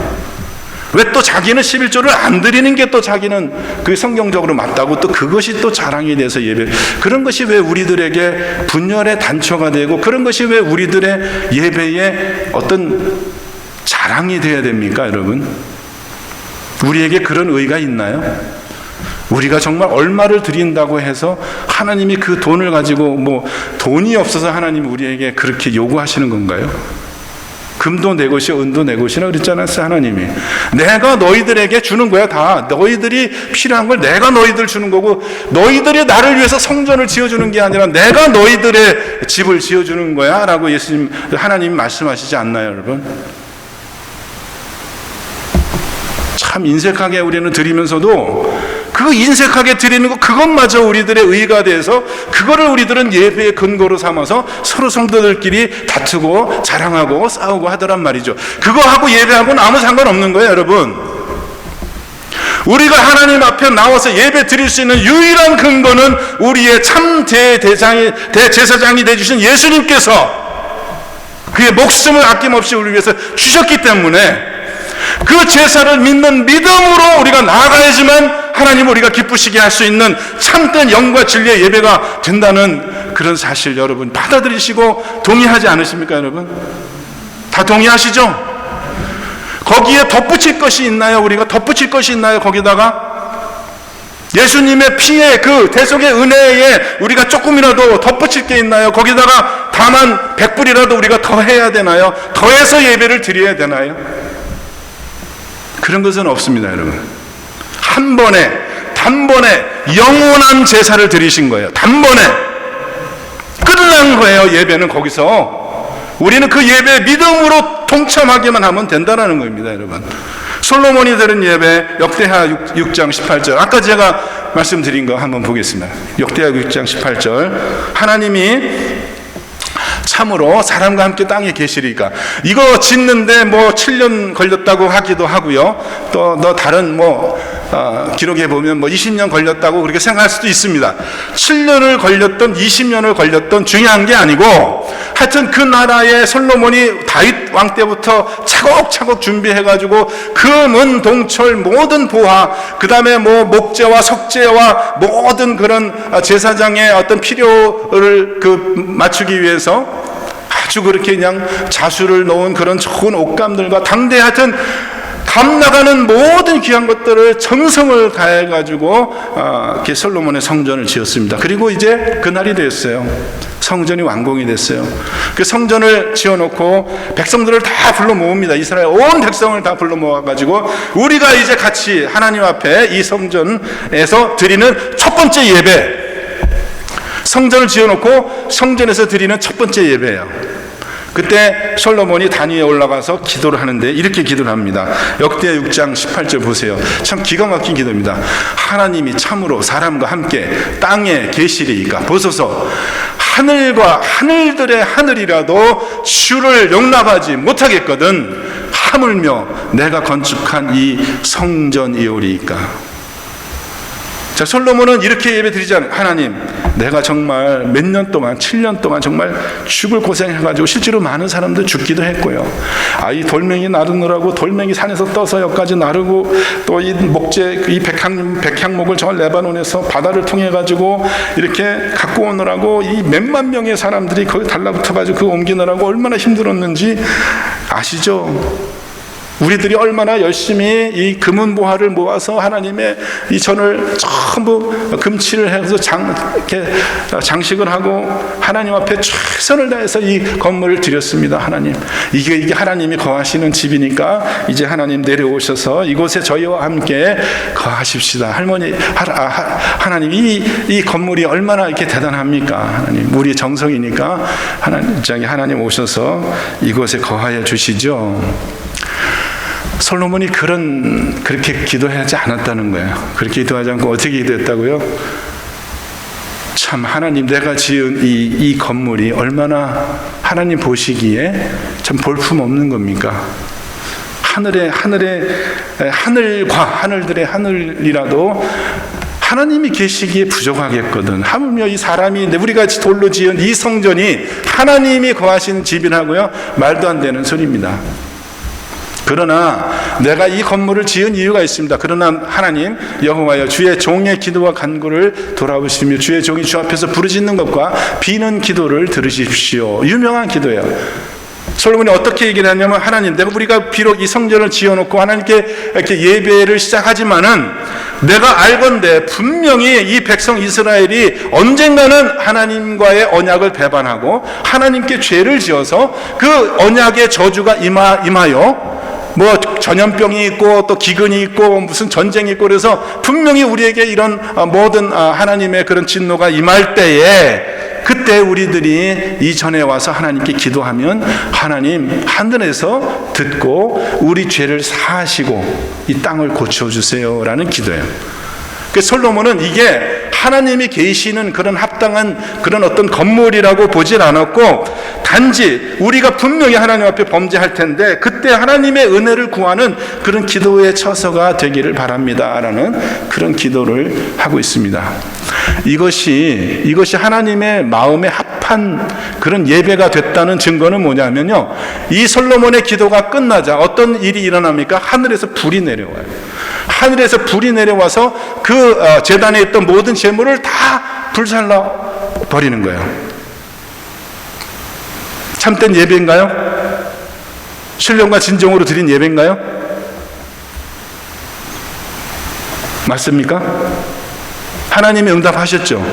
왜 또 자기는 11조를 안 드리는 게 또 자기는 그게 성경적으로 맞다고, 또 그것이 또 자랑이 돼서 예배, 그런 것이 왜 우리들에게 분열의 단초가 되고, 그런 것이 왜 우리들의 예배에 어떤 자랑이 되어야 됩니까, 여러분? 우리에게 그런 의의가 있나요? 우리가 정말 얼마를 드린다고 해서 하나님이 그 돈을 가지고 돈이 없어서 하나님이 우리에게 그렇게 요구하시는 건가요? 금도 내 것이 은도 내 것이라 그랬지 않았어요, 하나님이? 내가 너희들에게 주는 거야. 다 너희들이 필요한 걸 내가 너희들 주는 거고, 너희들이 나를 위해서 성전을 지어주는 게 아니라 내가 너희들의 집을 지어주는 거야 라고 하나님이 말씀하시지 않나요, 여러분? 참 인색하게 우리는 드리면서도 그 인색하게 드리는 것, 그것마저 우리들의 의의가 돼서 그거를 우리들은 예배의 근거로 삼아서 서로 성도들끼리 다투고 자랑하고 싸우고 하더란 말이죠. 그거하고 예배하고는 아무 상관없는 거예요, 여러분. 우리가 하나님 앞에 나와서 예배 드릴 수 있는 유일한 근거는 우리의 참 대제사장이 되주신 예수님께서 그의 목숨을 아낌없이 우리 위해서 주셨기 때문에, 그 제사를 믿는 믿음으로 우리가 나아가야지만 하나님 우리가 기쁘시게 할 수 있는 참된 영과 진리의 예배가 된다는 그런 사실, 여러분 받아들이시고 동의하지 않으십니까, 여러분? 다 동의하시죠? 거기에 덧붙일 것이 있나요? 우리가 덧붙일 것이 있나요? 거기다가 예수님의 피의 그 대속의 은혜에 우리가 조금이라도 덧붙일 게 있나요? 거기다가 다만 100불이라도 우리가 더 해야 되나요? 더해서 예배를 드려야 되나요? 그런 것은 없습니다, 여러분. 단번에 영원한 제사를 드리신 거예요. 단번에 끝난 거예요. 예배는 거기서 우리는 그 예배에 믿음으로 동참하기만 하면 된다는 겁니다, 여러분. 솔로몬이 드린 예배, 역대하 6장 18절, 아까 제가 말씀드린 거 한번 보겠습니다. 역대하 6장 18절, 하나님이 참으로 사람과 함께 땅에 계시리까. 이거 짓는데 7년 걸렸다고 하기도 하고요. 또 다른 기록에 보면 20년 걸렸다고 그렇게 생각할 수도 있습니다. 7년을 걸렸던 20년을 걸렸던 중요한 게 아니고, 하여튼 그 나라의 솔로몬이 다윗 왕 때부터 차곡차곡 준비해가지고 금은 동철 모든 보화, 그 다음에 목재와 석재와 모든 그런 제사장의 어떤 필요를 맞추기 위해서 아주 그렇게 그냥 자수를 놓은 그런 좋은 옷감들과 당대에 하여튼 값나가는 모든 귀한 것들을 정성을 다해가지고 이렇게 솔로몬의 성전을 지었습니다. 그리고 이제 그날이 됐어요. 성전이 완공이 됐어요. 그 성전을 지어놓고 백성들을 다 불러 모읍니다. 이스라엘 온 백성을 다 불러 모아가지고 우리가 이제 같이 하나님 앞에 이 성전에서 드리는 첫 번째 예배, 성전을 지어놓고 성전에서 드리는 첫 번째 예배예요. 그때 솔로몬이 단 위에 올라가서 기도를 하는데 이렇게 기도를 합니다. 역대 6장 18절 보세요. 참 기가 막힌 기도입니다. 하나님이 참으로 사람과 함께 땅에 계시리이까 보소서. 하늘과 하늘들의 하늘이라도 주를 용납하지 못하겠거든 하물며 내가 건축한 이 성전이오리이까. 자, 솔로몬은 이렇게 예배 드리지 않아요. 하나님, 내가 정말 몇 년 동안, 7년 동안 정말 죽을 고생해가지고 실제로 많은 사람들 죽기도 했고요. 이 돌멩이 나르느라고 돌멩이 산에서 떠서 여기까지 나르고, 또 이 목재, 이 백향목을 저 레바논에서 바다를 통해가지고 이렇게 갖고 오느라고 이 몇만 명의 사람들이 거기 달라붙어가지고 그거 옮기느라고 얼마나 힘들었는지 아시죠? 우리들이 얼마나 열심히 이 금은보화를 모아서 하나님의 이 전을 전부 금칠을 해서 이렇게 장식을 하고 하나님 앞에 최선을 다해서 이 건물을 드렸습니다. 하나님, 이게 하나님이 거하시는 집이니까 이제 하나님 내려오셔서 이곳에 저희와 함께 거하십시다. 하나님, 이 건물이 얼마나 이렇게 대단합니까? 하나님, 우리의 정성이니까 하나님 오셔서 이곳에 거하여 주시죠. 솔로몬이 그렇게 기도하지 않았다는 거예요. 그렇게 기도하지 않고 어떻게 기도했다고요? 참, 하나님, 내가 지은 이 건물이 얼마나 하나님 보시기에 참 볼품없는 겁니까? 하늘과 하늘들의 하늘이라도 하나님이 계시기에 부족하겠거든. 하물며 이 사람이 우리가 돌로 지은 이 성전이 하나님이 거하시는 집이라고요? 말도 안 되는 소리입니다. 그러나 내가 이 건물을 지은 이유가 있습니다. 그러나 하나님 여호와여, 주의 종의 기도와 간구를 돌아보시며 주의 종이 주 앞에서 부르짖는 것과 비는 기도를 들으십시오. 유명한 기도예요. 솔로몬이 어떻게 얘기를 하냐면, 하나님, 우리가 비록 이 성전을 지어놓고 하나님께 이렇게 예배를 시작하지만은 내가 알건대 분명히 이 백성 이스라엘이 언젠가는 하나님과의 언약을 배반하고 하나님께 죄를 지어서 그 언약의 저주가 임하여 전염병이 있고 또 기근이 있고 무슨 전쟁이 있고, 그래서 분명히 우리에게 이런 모든 하나님의 그런 진노가 임할 때에, 그때 우리들이 이전에 와서 하나님께 기도하면 하나님 하늘에서 듣고 우리 죄를 사하시고 이 땅을 고쳐주세요 라는 기도예요. 솔로몬은 이게 하나님이 계시는 그런 합당한 그런 어떤 건물이라고 보질 않았고, 단지 우리가 분명히 하나님 앞에 범죄할 텐데 그때 하나님의 은혜를 구하는 그런 기도의 처소가 되기를 바랍니다 라는 그런 기도를 하고 있습니다. 이것이 하나님의 마음에 합한 그런 예배가 됐다는 증거는 뭐냐면요, 이 솔로몬의 기도가 끝나자 어떤 일이 일어납니까? 하늘에서 불이 내려와요. 하늘에서 불이 내려와서 그 제단에 있던 모든 재물을 다 불살라 버리는 거예요. 참된 예배인가요? 신령과 진정으로 드린 예배인가요? 맞습니까? 하나님이 응답하셨죠.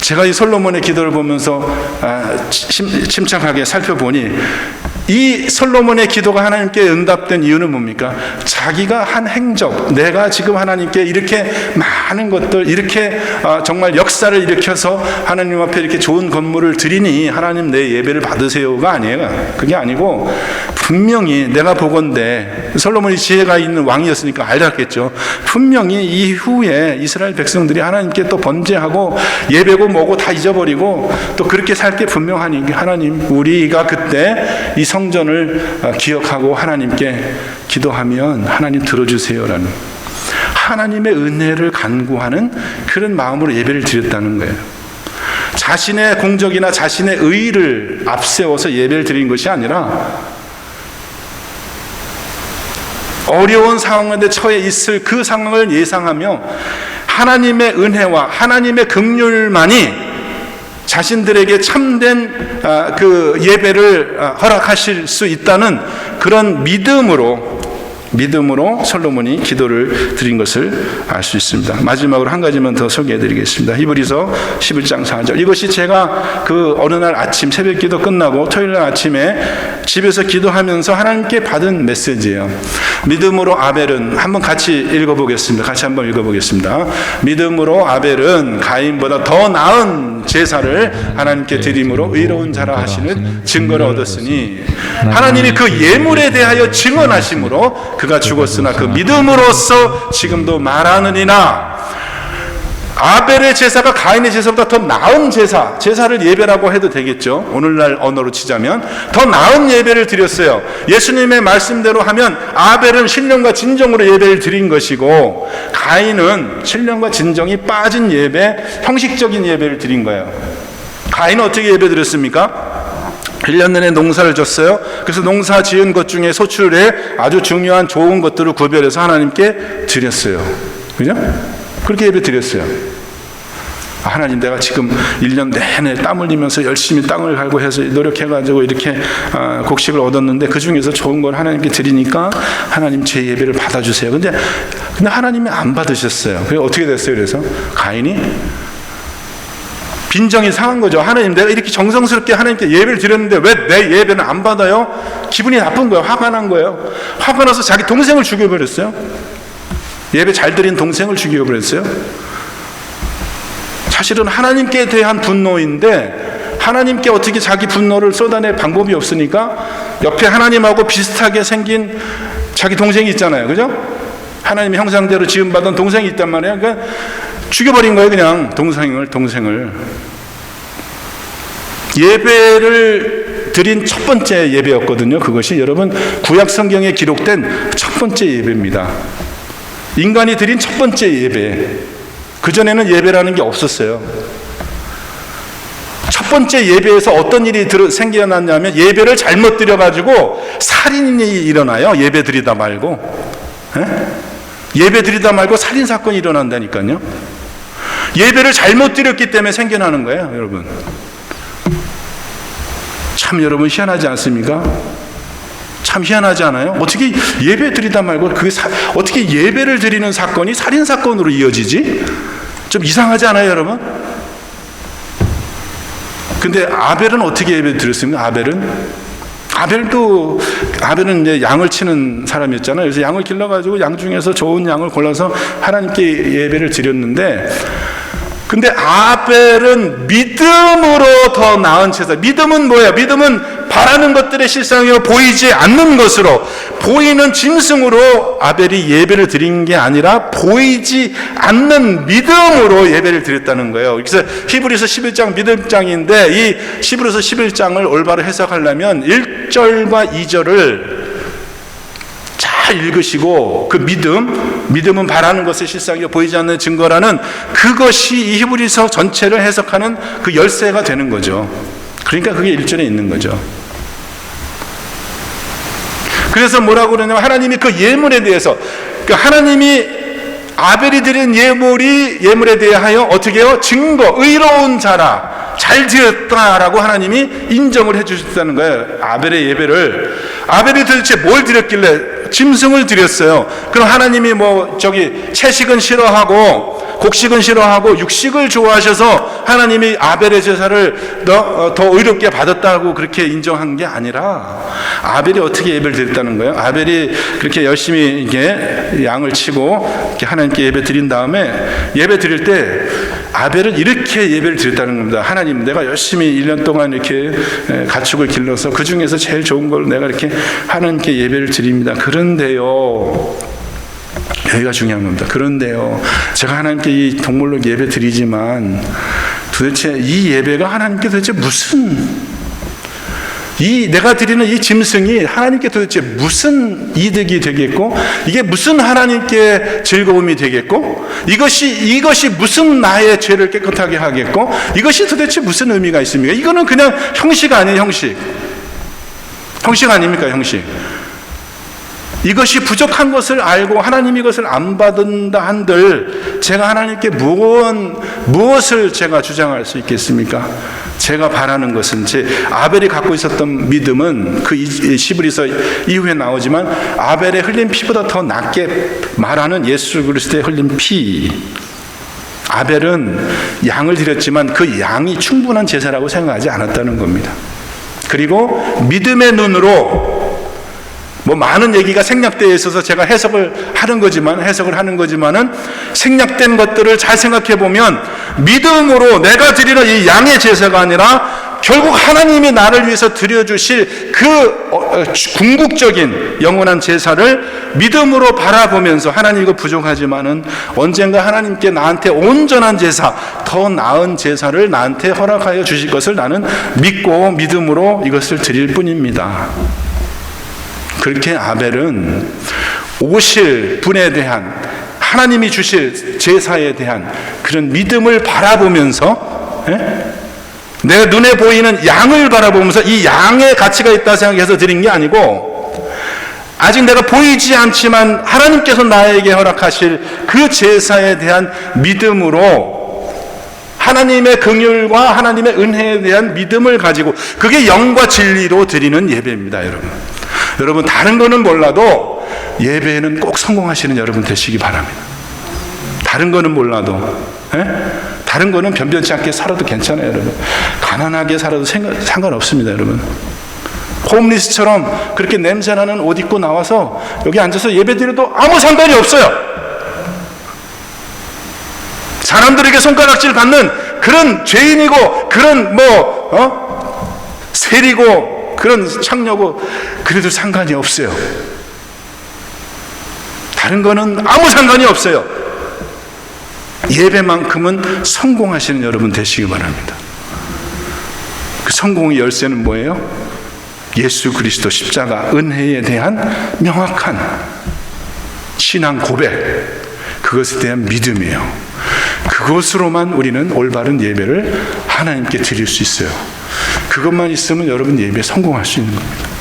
제가 이 솔로몬의 기도를 보면서 침착하게 살펴보니, 이 솔로몬의 기도가 하나님께 응답된 이유는 뭡니까? 자기가 한 행적, 내가 지금 하나님께 이렇게 많은 것들, 이렇게 정말 역사를 일으켜서 하나님 앞에 이렇게 좋은 건물을 드리니 하나님 내 예배를 받으세요가 아니에요. 그게 아니고, 분명히 내가 보건대, 솔로몬이 지혜가 있는 왕이었으니까 알았겠죠. 분명히 이후에 이스라엘 백성들이 하나님께 또 번제하고 예배고 뭐고 다 잊어버리고 또 그렇게 살 게 분명하니, 하나님, 우리가 그때 이 성전을 기억하고 하나님께 기도하면 하나님 들어주세요라는 하나님의 은혜를 간구하는 그런 마음으로 예배를 드렸다는 거예요. 자신의 공적이나 자신의 의의를 앞세워서 예배를 드린 것이 아니라, 어려운 상황에 처해 있을 그 상황을 예상하며 하나님의 은혜와 하나님의 긍휼만이 자신들에게 참된 그 예배를 허락하실 수 있다는 그런 믿음으로 솔로몬이 기도를 드린 것을 알 수 있습니다. 마지막으로 한 가지만 더 소개해 드리겠습니다. 히브리서 11장 4절. 이것이 제가 그 어느 날 아침 새벽 기도 끝나고 토요일 날 아침에 집에서 기도하면서 하나님께 받은 메시지예요. 믿음으로 아벨은, 한번 같이 읽어보겠습니다. 같이 한번 읽어보겠습니다. 믿음으로 아벨은 가인보다 더 나은 제사를 하나님께 드림으로 의로운 자라 하시는 증거를 얻었으니, 하나님이 그 예물에 대하여 증언하심으로 그가 죽었으나 그 믿음으로써 지금도 말하느니라. 아벨의 제사가 가인의 제사보다 더 나은 제사를 예배라고 해도 되겠죠. 오늘날 언어로 치자면 더 나은 예배를 드렸어요. 예수님의 말씀대로 하면 아벨은 신령과 진정으로 예배를 드린 것이고, 가인은 신령과 진정이 빠진 예배, 형식적인 예배를 드린 거예요. 가인은 어떻게 예배 드렸습니까? 1년 내내 농사를 졌어요. 그래서 농사 지은 것 중에 소출에 아주 중요한 좋은 것들을 구별해서 하나님께 드렸어요. 그죠? 그렇게 예배 드렸어요. 하나님, 내가 지금 1년 내내 땀 흘리면서 열심히 땅을 갈고 해서 노력해가지고 이렇게 곡식을 얻었는데 그 중에서 좋은 걸 하나님께 드리니까 하나님 제 예배를 받아주세요. 근데 하나님이 안 받으셨어요. 그래서 어떻게 됐어요? 그래서 가인이 빈정이 상한 거죠. 하나님, 내가 이렇게 정성스럽게 하나님께 예배를 드렸는데 왜 내 예배는 안 받아요? 기분이 나쁜 거예요. 화가 난 거예요. 화가 나서 자기 동생을 죽여버렸어요. 예배 잘 드린 동생을 죽여버렸어요. 사실은 하나님께 대한 분노인데 하나님께 어떻게 자기 분노를 쏟아낼 방법이 없으니까 옆에 하나님하고 비슷하게 생긴 자기 동생이 있잖아요. 그죠? 하나님의 형상대로 지음받은 동생이 있단 말이에요. 그러니까 죽여버린 거예요. 그냥 동생을. 예배를 드린 첫 번째 예배였거든요. 그것이 여러분 구약 성경에 기록된 첫 번째 예배입니다. 인간이 드린 첫 번째 예배. 그전에는 예배라는 게 없었어요. 첫 번째 예배에서 어떤 일이 생겨났냐면 예배를 잘못 드려가지고 살인이 일어나요. 예배 드리다 말고. 예배 드리다 말고 살인사건이 일어난다니까요. 예배를 잘못 드렸기 때문에 생겨나는 거예요. 여러분, 참 여러분 희한하지 않습니까? 참 희한하지 않아요? 어떻게 예배 드리다 말고 어떻게 예배를 드리는 사건이 살인사건으로 이어지지? 좀 이상하지 않아요, 여러분? 근데 아벨은 어떻게 예배 드렸습니까? 아벨은 이제 양을 치는 사람이었잖아요. 그래서 양을 길러가지고 양 중에서 좋은 양을 골라서 하나님께 예배를 드렸는데, 근데 아벨은 믿음으로 더 나은 제사. 믿음은 뭐예요? 믿음은 바라는 것들의 실상이요 보이지 않는 것으로, 보이는 짐승으로 아벨이 예배를 드린 게 아니라 보이지 않는 믿음으로 예배를 드렸다는 거예요. 그래서 히브리서 11장 믿음장인데, 이 히브리서 11장을 올바로 해석하려면 1절과 2절을 잘 읽으시고, 그 믿음은 바라는 것의 실상이요 보이지 않는 증거라는 그것이 이 히브리서 전체를 해석하는 그 열쇠가 되는 거죠. 그러니까 그게 1절에 있는 거죠. 그래서 뭐라고 그러냐면, 하나님이 그 예물에 대해서, 하나님이 아벨이 드린 예물에 대하여 어떻게 해요? 증거, 의로운 자라, 잘 드렸다라고 하나님이 인정을 해주셨다는 거예요. 아벨의 예배를. 아벨이 도대체 뭘 드렸길래? 짐승을 드렸어요. 그럼 하나님이 채식은 싫어하고 곡식은 싫어하고 육식을 좋아하셔서 하나님이 아벨의 제사를 더 의롭게 받았다고 그렇게 인정한 게 아니라, 아벨이 어떻게 예배를 드렸다는 거예요? 아벨이 그렇게 열심히 이렇게 양을 치고 이렇게 하나님께 예배 드린 다음에, 예배 드릴 때 아벨은 이렇게 예배를 드렸다는 겁니다. 하나님, 내가 열심히 1년 동안 이렇게 가축을 길러서 그 중에서 제일 좋은 걸 내가 이렇게 하나님께 예배를 드립니다. 그런데요, 여기가 중요한 겁니다. 그런데요, 제가 하나님께 이 동물로 예배 드리지만 도대체 이 예배가 하나님께 도대체 내가 드리는 이 짐승이 하나님께 도대체 무슨 이득이 되겠고, 이게 무슨 하나님께 즐거움이 되겠고, 이것이 무슨 나의 죄를 깨끗하게 하겠고, 이것이 도대체 무슨 의미가 있습니까? 이거는 그냥 형식 아니에요, 형식. 형식 아닙니까, 형식. 이것이 부족한 것을 알고 하나님이 이것을 안 받는다 한들 제가 하나님께 무엇을 제가 주장할 수 있겠습니까? 제가 바라는 것은, 아벨이 갖고 있었던 믿음은 그 히브리서 이후에 나오지만 아벨의 흘린 피보다 더 낫게 말하는 예수 그리스도의 흘린 피. 아벨은 양을 드렸지만 그 양이 충분한 제사라고 생각하지 않았다는 겁니다. 그리고 믿음의 눈으로 많은 얘기가 생략되어 있어서 제가 해석을 하는 거지만은 생략된 것들을 잘 생각해 보면, 믿음으로 내가 드리는 이 양의 제사가 아니라 결국 하나님이 나를 위해서 드려주실 그 궁극적인 영원한 제사를 믿음으로 바라보면서 하나님 이거 부족하지만은 언젠가 하나님께 나한테 온전한 제사, 더 나은 제사를 나한테 허락하여 주실 것을 나는 믿고 믿음으로 이것을 드릴 뿐입니다. 그렇게 아벨은 오실 분에 대한 하나님이 주실 제사에 대한 그런 믿음을 바라보면서 내 눈에 보이는 양을 바라보면서 이 양의 가치가 있다 생각해서 드린 게 아니고 아직 내가 보이지 않지만 하나님께서 나에게 허락하실 그 제사에 대한 믿음으로 하나님의 긍휼과 하나님의 은혜에 대한 믿음을 가지고 그게 영과 진리로 드리는 예배입니다. 여러분 다른 거는 몰라도 예배에는 꼭 성공하시는 여러분 되시기 바랍니다. 다른 거는 몰라도 다른 거는 변변치 않게 살아도 괜찮아요. 여러분 가난하게 살아도 상관없습니다. 여러분 홈리스처럼 그렇게 냄새나는 옷 입고 나와서 여기 앉아서 예배드려도 아무 상관이 없어요. 사람들에게 손가락질 받는 그런 죄인이고 그런 세리고 그런 창녀고 그래도 상관이 없어요. 다른 거는 아무 상관이 없어요. 예배만큼은 성공하시는 여러분 되시기 바랍니다. 그 성공의 열쇠는 뭐예요? 예수 그리스도 십자가 은혜에 대한 명확한 신앙 고백, 그것에 대한 믿음이에요. 그것으로만 우리는 올바른 예배를 하나님께 드릴 수 있어요. 그것만 있으면 여러분 예배에 성공할 수 있는 겁니다.